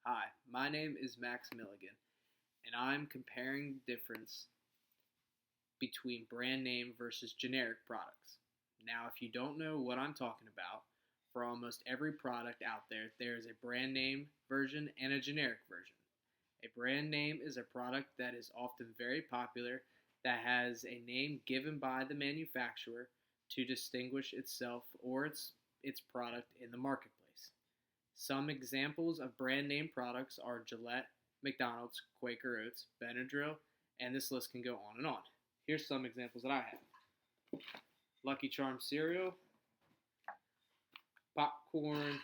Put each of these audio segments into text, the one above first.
Hi, my name is Max Milligan, and I'm comparing the difference between brand name versus generic products. Now, if you don't know what I'm talking about, for almost every product out there, there is a brand name version and a generic version. A brand name is a product that is often very popular that has a name given by the manufacturer to distinguish itself or its product in the marketplace. Some examples of brand name products are Gillette, McDonald's, Quaker Oats, Benadryl, and this list can go on and on. Here's some examples that I have: Lucky Charms cereal, popcorn,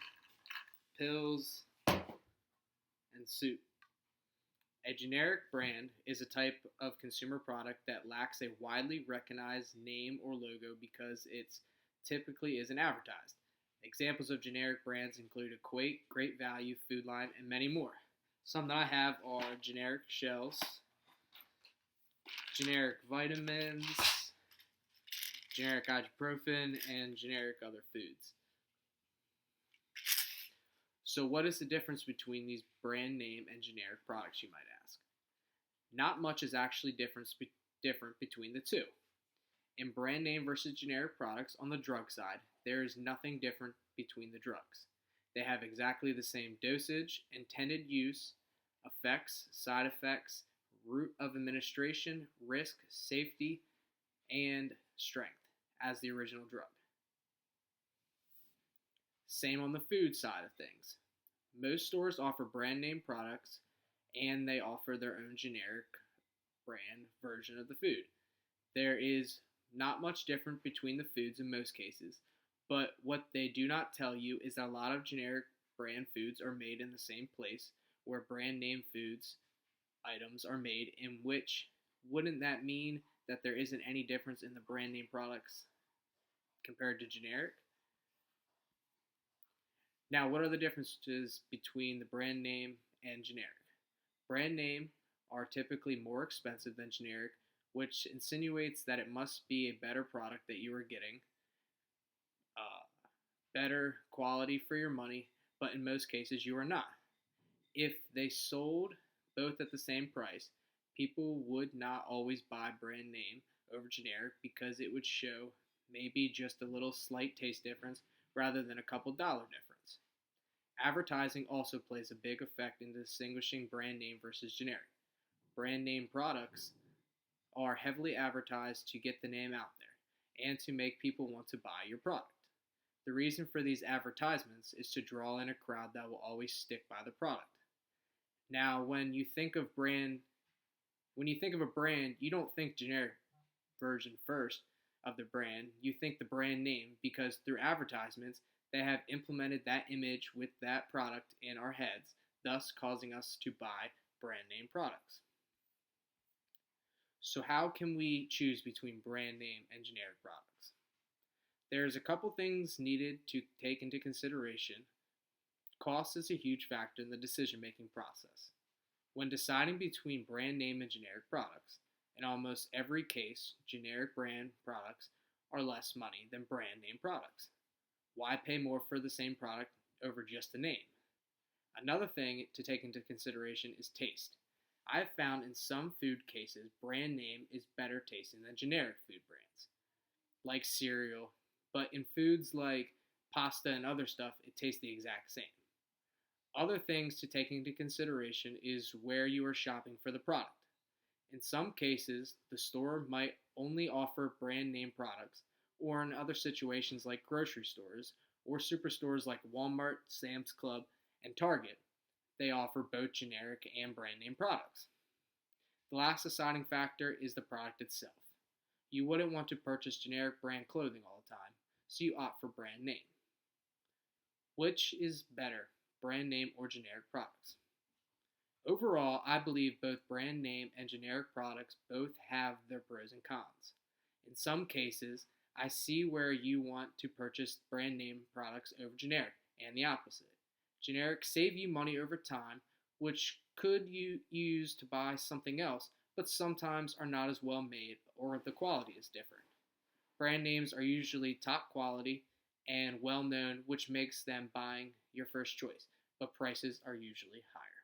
pills, and soup. A generic brand is a type of consumer product that lacks a widely recognized name or logo because it typically isn't advertised. Examples of generic brands include Equate, Great Value, Food Line, and many more. Some that I have are generic shells, generic vitamins, generic ibuprofen, and generic other foods. So, what is the difference between these brand name and generic products, you might ask? Not much is actually different between the two. In brand name versus generic products on the drug side, there is nothing different between the drugs. They have exactly the same dosage, intended use, effects, side effects, route of administration, risk, safety, and strength as the original drug. Same on the food side of things. Most stores offer brand name products and they offer their own generic brand version of the food. There is not much different between the foods in most cases, but what they do not tell you is that a lot of generic brand foods are made in the same place where brand name foods items are made, in which wouldn't that mean that there isn't any difference in the brand name products compared to generic? Now, what are the differences between the brand name and generic? Brand name are typically more expensive than generic, which insinuates that it must be a better product that you are getting, better quality for your money, but in most cases you are not. If they sold both at the same price, people would not always buy brand name over generic because it would show maybe just a little slight taste difference rather than a couple dollar difference. Advertising also plays a big effect in distinguishing brand name versus generic. Brand name products are heavily advertised to get the name out there and to make people want to buy your product. The reason for these advertisements is to draw in a crowd that will always stick by the product. Now, when you think of a brand, you don't think generic version first of the brand. You think the brand name because through advertisements, they have implemented that image with that product in our heads, thus causing us to buy brand name products. So how can we choose between brand name and generic products? There's a couple things needed to take into consideration. Cost is a huge factor in the decision-making process. When deciding between brand name and generic products, in almost every case, generic brand products are less money than brand name products. Why pay more for the same product over just the name? Another thing to take into consideration is taste. I have found in some food cases, brand name is better tasting than generic food brands, like cereal, but in foods like pasta and other stuff, it tastes the exact same. Other things to take into consideration is where you are shopping for the product. In some cases, the store might only offer brand name products, or in other situations like grocery stores or superstores like Walmart, Sam's Club, and Target, they offer both generic and brand name products. The last deciding factor is the product itself. You wouldn't want to purchase generic brand clothing all the time, so you opt for brand name. Which is better, brand name or generic products? Overall, I believe both brand name and generic products both have their pros and cons. In some cases, I see where you want to purchase brand name products over generic, and the opposite. Generic save you money over time, which could you use to buy something else, but sometimes are not as well made or the quality is different. Brand names are usually top quality and well known, which makes them buying your first choice. but prices are usually higher.